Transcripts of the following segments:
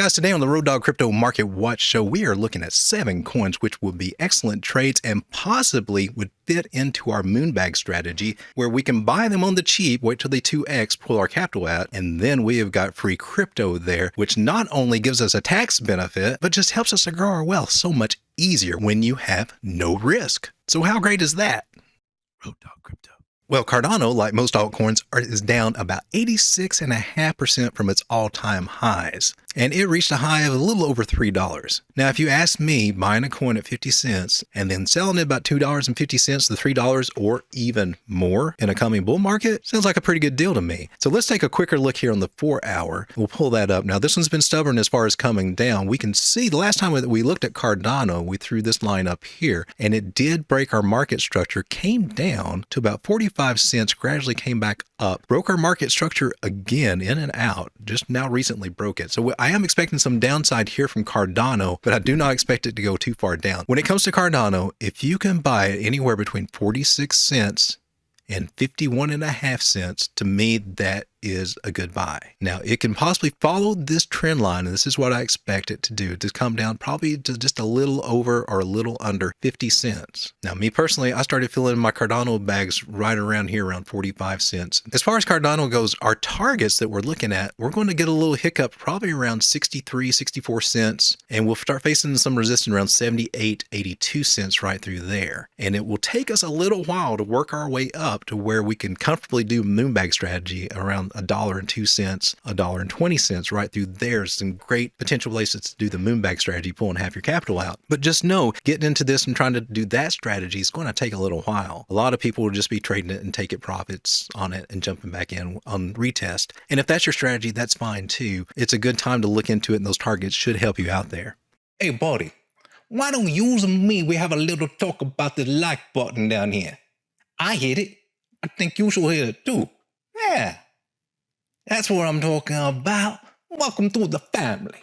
Guys, today on the Road Dog Crypto Market Watch Show, we are looking at 7 coins which would be excellent trades and possibly would fit into our moonbag strategy, where we can buy them on the cheap, wait till they 2x, pull our capital out, and then we have got free crypto there, which not only gives us a tax benefit, but just helps us to grow our wealth so much easier when you have no risk. So how great is that? Road Dog Crypto. Well, Cardano, like most altcoins, is down about 86.5% from its all-time highs, and it reached a high of a little over $3. Now, if you ask me, buying a coin at 50 cents and then selling it about $2.50 to $3 or even more in a coming bull market sounds like a pretty good deal to me. So let's take a quicker look here on the 4-hour. We'll pull that up. Now, this one's been stubborn as far as coming down. We can see the last time that we looked at Cardano, we threw this line up here, and it did break our market structure, came down to about 45 cents, gradually came back up, broke our market structure again, in and out, just now recently broke it. So I am expecting some downside here from Cardano, but I do not expect it to go too far down. When it comes to Cardano, if you can buy it anywhere between 46 cents and 51.5 cents, to me, that is a good buy. Now, it can possibly follow this trend line, and this is what I expect it to do, to come down probably to just a little over or a little under 50 cents. Now, me personally, I started filling my Cardano bags right around here, around 45 cents. As far as Cardano goes, our targets that we're looking at, we're going to get a little hiccup probably around 63, 64 cents, and we'll start facing some resistance around 78, 82 cents right through there. And it will take us a little while to work our way up to where we can comfortably do moonbag strategy around $1.02, $1.20 right through there. Some great potential places to do the moonbag strategy, pulling half your capital out. But just know, getting into this and trying to do that strategy is going to take a little while. A lot of people will just be trading it and taking profits on it and jumping back in on retest. And if that's your strategy, that's fine too. It's a good time to look into it, and those targets should help you out there. Hey, buddy, why don't you and me, we have a little talk about the like button down here? I hit it. I think you should hit it too. Yeah. That's what I'm talking about. Welcome to the family.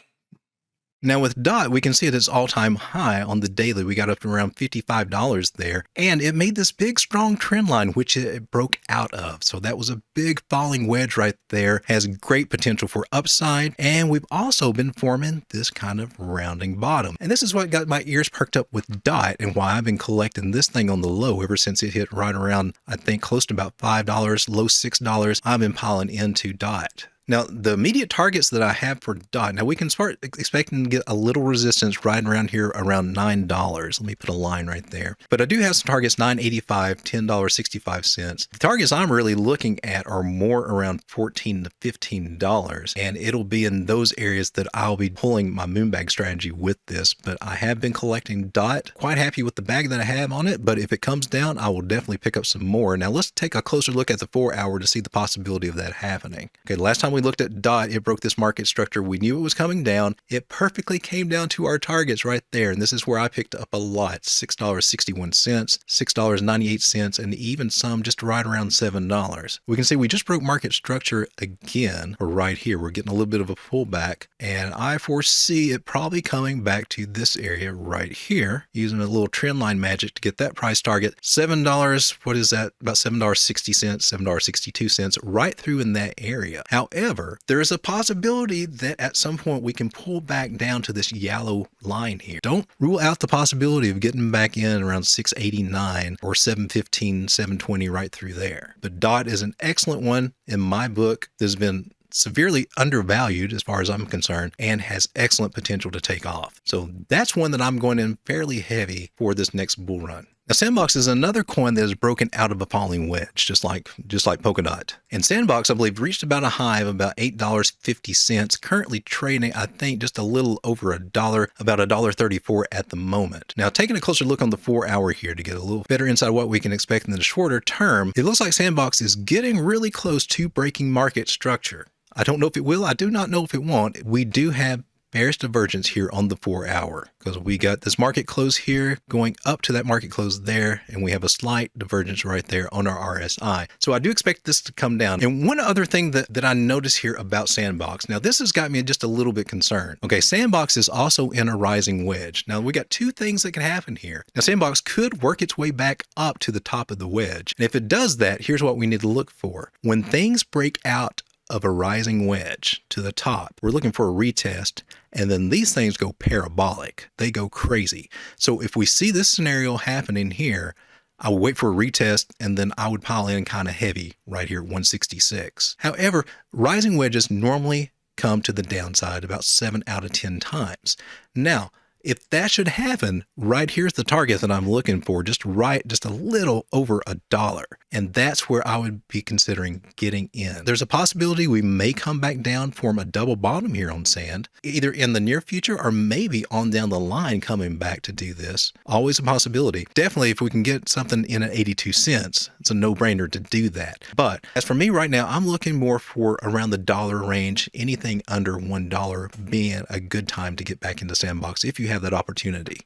Now with DOT, we can see at its all-time high on the daily. We got up to around $55 there, and it made this big, strong trend line, which it broke out of. So that was a big falling wedge right there. Has great potential for upside, and we've also been forming this kind of rounding bottom. And this is what got my ears perked up with DOT and why I've been collecting this thing on the low ever since it hit right around, I think, close to about $5, low $6. I've been piling into DOT. Now, the immediate targets that I have for DOT, now we can start expecting to get a little resistance right around here around $9. Let me put a line right there. But I do have some targets, $9.85, $10.65. The targets I'm really looking at are more around $14 to $15, and it'll be in those areas that I'll be pulling my moonbag strategy with this. But I have been collecting DOT, quite happy with the bag that I have on it, but if it comes down, I will definitely pick up some more. Now, let's take a closer look at the 4-hour to see the possibility of that happening. Okay, last time we looked at DOT, it broke this market structure. We knew it was coming down. It perfectly came down to our targets right there. And this is where I picked up a lot, $6.61, $6.98, and even some just right around $7. We can see we just broke market structure again right here. We're getting a little bit of a pullback, and I foresee it probably coming back to this area right here, using a little trend line magic to get that price target. $7, what is that? About $7.60, $7.62, right through in that area. However, there is a possibility that at some point we can pull back down to this yellow line here. Don't rule out the possibility of getting back in around 689 or 715, 720 right through there. But DOT is an excellent one in my book. There's been severely undervalued as far as I'm concerned and has excellent potential to take off. So that's one that I'm going in fairly heavy for this next bull run. Now, Sandbox is another coin that is broken out of a falling wedge, just like Polkadot. And Sandbox, I believe, reached about a high of about $8.50, currently trading, I think, just a little over $1, about $1.34 at the moment. Now, taking a closer look on the 4-hour here to get a little better insight of what we can expect in the shorter term, it looks like Sandbox is getting really close to breaking market structure. I don't know if it will. I do not know if it won't. We do have bearish divergence here on the 4-hour because we got this market close here going up to that market close there, and we have a slight divergence right there on our RSI. So I do expect this to come down. And one other thing that I notice here about Sandbox, now this has got me just a little bit concerned. Okay, Sandbox is also in a rising wedge. Now we got two things that can happen here. Now Sandbox could work its way back up to the top of the wedge. And if it does that, here's what we need to look for. When things break out of a rising wedge to the top. We're looking for a retest, and then these things go parabolic. They go crazy. So if we see this scenario happening here, I would wait for a retest, and then I would pile in kind of heavy right here at 166. However, rising wedges normally come to the downside about 7 out of 10 times. Now, if that should happen, right here's the target that I'm looking for, just a little over $1. And that's where I would be considering getting in. There's a possibility we may come back down, form a double bottom here on sand, either in the near future or maybe on down the line coming back to do this. Always a possibility. Definitely if we can get something in at 82 cents, it's a no-brainer to do that. But as for me right now, I'm looking more for around the dollar range, anything under $1 being a good time to get back into Sandbox if you have that opportunity.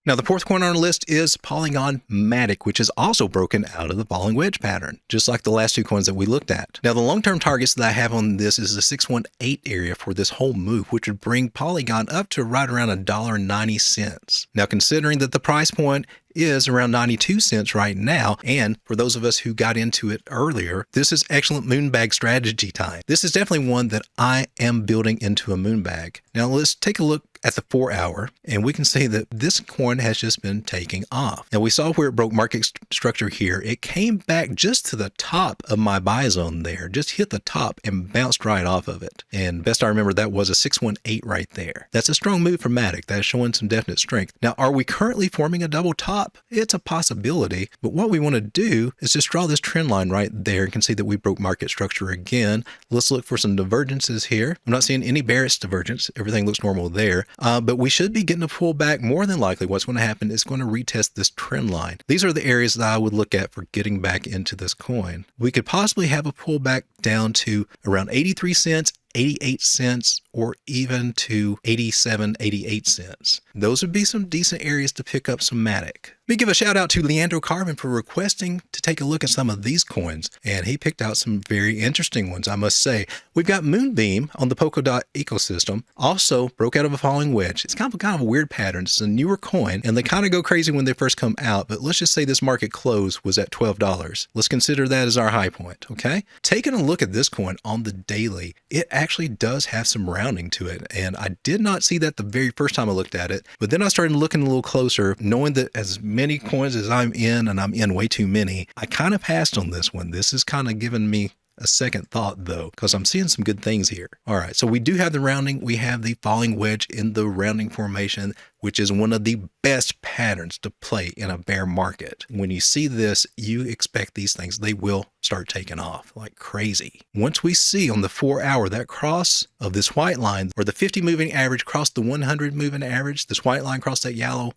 Now, the fourth coin on our list is Polygon MATIC, which is also broken out of the falling wedge pattern, just like the last two coins that we looked at. Now, the long-term targets that I have on this is the 618 area for this whole move, which would bring Polygon up to right around $1.90. Now, considering that the price point is around 92 cents right now, and for those of us who got into it earlier, this is excellent moonbag strategy time. This is definitely one that I am building into a moonbag. Now let's take a look at the 4 hour, and we can see that this coin has just been taking off. Now we saw where it broke market structure here. It came back just to the top of my buy zone there, just hit the top and bounced right off of it. And best I remember, that was a 618 right there. That's a strong move for MATIC. That's showing some definite strength. Now, are we currently forming a double top? It's a possibility, but what we want to do is just draw this trend line right there. You can see that we broke market structure again. Let's look for some divergences here. I'm not seeing any bearish divergence. Everything looks normal there, but we should be getting a pullback. More than likely, what's going to happen is going to retest this trend line. These are the areas that I would look at for getting back into this coin. We could possibly have a pullback down to around 83 cents, 88 cents, or even to 87, 88 cents. Those would be some decent areas to pick up some MATIC. Let me give a shout out to Leandro Carvin for requesting to take a look at some of these coins, and he picked out some very interesting ones, I must say. We've got Moonbeam on the Polkadot ecosystem, also broke out of a falling wedge. It's kind of a weird pattern. It's a newer coin, and they kind of go crazy when they first come out, but let's just say this market close was at $12. Let's consider that as our high point, okay? Taking a look at this coin on the daily, it actually does have some rounding to it, and I did not see that the very first time I looked at it, but then I started looking a little closer, knowing that as many coins as I'm in, and I'm in way too many, I kind of passed on this one. This is kind of giving me a second thought though, because I'm seeing some good things here. All right, so we do have the rounding. We have the falling wedge in the rounding formation, which is one of the best patterns to play in a bear market. When you see this, you expect these things, they will start taking off like crazy. Once we see on the 4 hour that cross of this white line, or the 50 moving average cross the 100 moving average, this white line cross that yellow,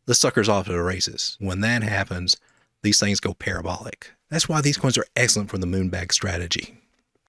the sucker's off to the races. When that happens, these things go parabolic. That's why these coins are excellent for the moonbag strategy.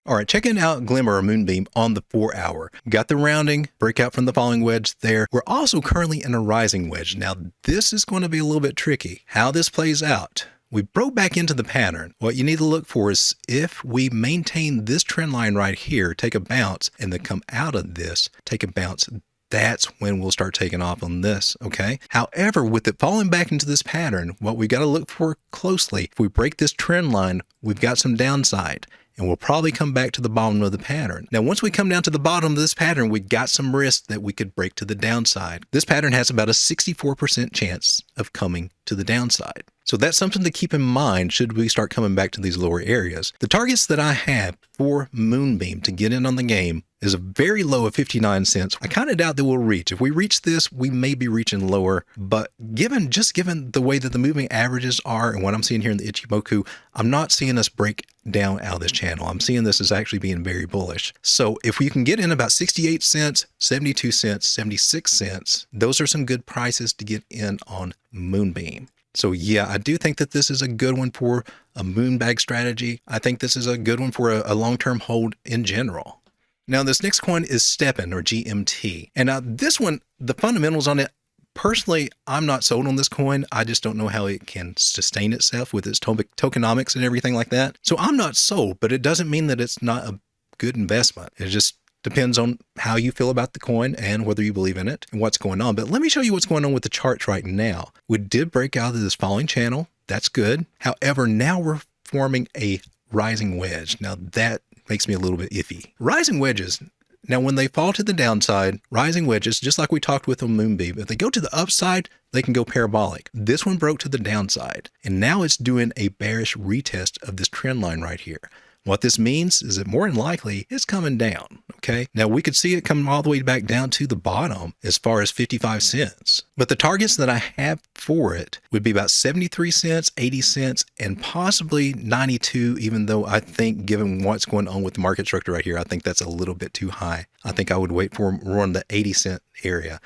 All right, checking out Glimmer or Moonbeam on the 4 hour. Got the rounding, breakout from the falling wedge there. We're also currently in a rising wedge. Now, this is going to be a little bit tricky. How this plays out. We broke back into the pattern. What you need to look for is if we maintain this trend line right here, take a bounce, and then come out of this, take a bounce, that's when we'll start taking off on this, okay? However, with it falling back into this pattern, what we got to look for closely, if we break this trend line, we've got some downside, and we'll probably come back to the bottom of the pattern. Now, once we come down to the bottom of this pattern, we got some risk that we could break to the downside. This pattern has about a 64% chance of coming to the downside. So that's something to keep in mind should we start coming back to these lower areas. The targets that I have for Moonbeam to get in on the game is a very low of 59 cents. I kind of doubt that we'll reach. If we reach this, we may be reaching lower, but given the way that the moving averages are and what I'm seeing here in the Ichimoku, I'm not seeing us break down out of this channel. I'm seeing this as actually being very bullish. So if we can get in about 68 cents, 72 cents, 76 cents, those are some good prices to get in on Moonbeam. So yeah, I do think that this is a good one for a moonbag strategy. I think this is a good one for a long-term hold in general. Now, this next coin is StepN or GMT. And now this one, the fundamentals on it, personally, I'm not sold on this coin. I just don't know how it can sustain itself with its tokenomics and everything like that. So I'm not sold, but it doesn't mean that it's not a good investment. It just depends on how you feel about the coin and whether you believe in it and what's going on. But let me show you what's going on with the charts right now. We did break out of this falling channel. That's good. However, now we're forming a rising wedge. Now that makes me a little bit iffy. Rising wedges. Now, when they fall to the downside, rising wedges, just like we talked with on Moonbeam, if they go to the upside, they can go parabolic. This one broke to the downside, and now it's doing a bearish retest of this trend line right here. What this means is that more than likely it's coming down, okay? Now we could see it coming all the way back down to the bottom as far as 55 cents. But the targets that I have for it would be about 73 cents, 80 cents, and possibly 92, even though I think given what's going on with the market structure right here, I think that's a little bit too high. I think I would wait for them around the 80 cent area.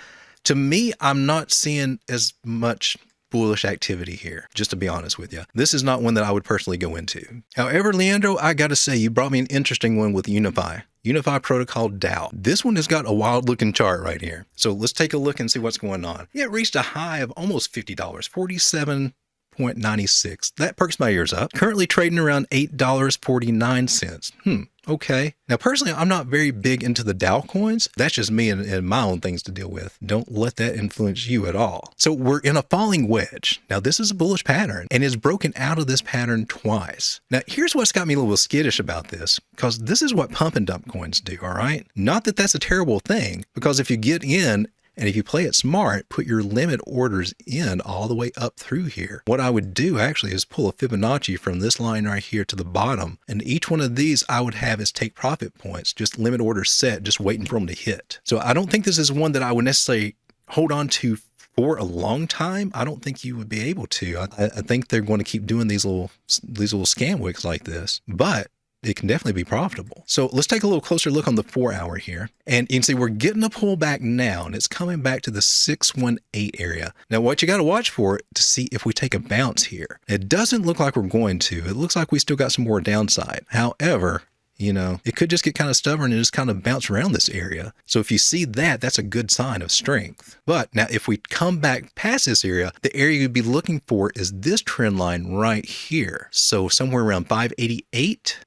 To me, I'm not seeing as much bullish activity here, just to be honest with you. This is not one that I would personally go into. However, Leandro, I gotta say, you brought me an interesting one with Unifi. Unifi Protocol Dao. This one has got a wild looking chart right here. So let's take a look and see what's going on. Yeah, it reached a high of almost $50, $47.96. That perks my ears up. Currently trading around $8.49. Okay. Now, personally, I'm not very big into the Dao coins. That's just me and my own things to deal with. Don't let that influence you at all. So we're in a falling wedge. Now, this is a bullish pattern and is broken out of this pattern twice. Now, here's what's got me a little skittish about this, because this is what pump and dump coins do, all right? Not that that's a terrible thing, because if you get in and if you play it smart, put your limit orders in all the way up through here. What I would do actually is pull a Fibonacci from this line right here to the bottom. And each one of these I would have as take profit points, just limit orders set, just waiting for them to hit. So I don't think this is one that I would necessarily hold on to for a long time. I don't think you would be able to. I think they're going to keep doing these little scam wicks like this, but it can definitely be profitable. So let's take a little closer look on the 4 hour here. And you can see we're getting a pullback now, and it's coming back to the 618 area. Now, what you got to watch for to see if we take a bounce here. It doesn't look like we're going to. It looks like we still got some more downside. However, you know, it could just get kind of stubborn and just kind of bounce around this area. So if you see that, that's a good sign of strength. But now if we come back past this area, the area you'd be looking for is this trend line right here. So somewhere around 588,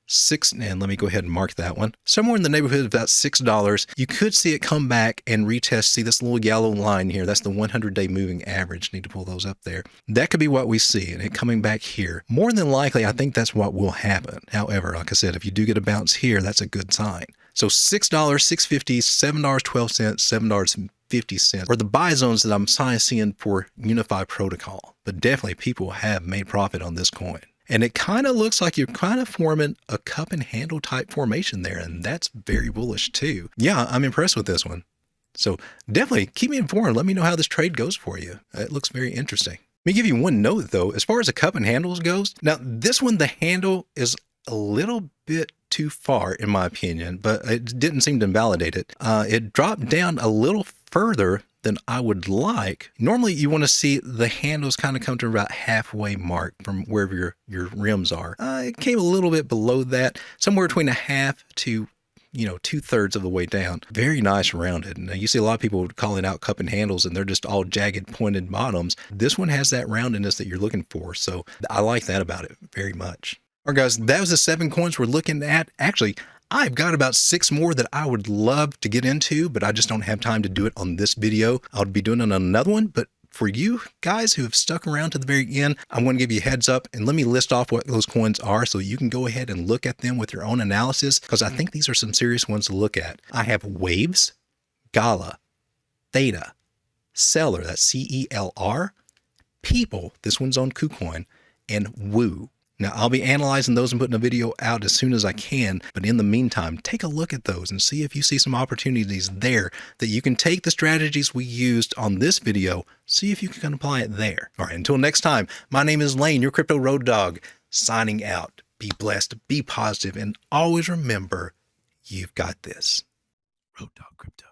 and let me go ahead and mark that one. Somewhere in the neighborhood of about $6, you could see it come back and retest. See this little yellow line here? That's the 100-day moving average. Need to pull those up there. That could be what we see, and it coming back here. More than likely, I think that's what will happen. However, like I said, if you do get a bounce here, that's a good sign. So $6, $6.50, $7.12, $7.50 are the buy zones that I'm seeing for Unifi Protocol. But definitely people have made profit on this coin. And it kind of looks like you're kind of forming a cup and handle type formation there. And that's very bullish too. Yeah, I'm impressed with this one. So definitely keep me informed. Let me know how this trade goes for you. It looks very interesting. Let me give you one note though, as far as the cup and handles goes. Now this one, the handle is a little bit too far in my opinion, but it didn't seem to invalidate it. It dropped down a little further than I would like. Normally you want to see the handles kind of come to about halfway mark from wherever your rims are. It came a little bit below that, somewhere between a half to 2/3 of the way down. Very nice rounded. Now you see a lot of people calling out cup and handles and they're just all jagged pointed bottoms. This one has that roundedness that you're looking for. So I like that about it very much. All right, guys, that was the 7 coins we're looking at. Actually, I've got about 6 more that I would love to get into, but I just don't have time to do it on this video. I'll be doing it on another one, but for you guys who have stuck around to the very end, I'm going to give you a heads up and let me list off what those coins are so you can go ahead and look at them with your own analysis, because I think these are some serious ones to look at. I have Waves, Gala, Theta, Celer, that's C-E-L-R, People, this one's on KuCoin, and Woo. Now, I'll be analyzing those and putting a video out as soon as I can, but in the meantime, take a look at those and see if you see some opportunities there that you can take the strategies we used on this video, see if you can apply it there. All right, until next time, my name is Lane, your Crypto Road Dog, signing out. Be blessed, be positive, and always remember, you've got this. Road Dog Crypto.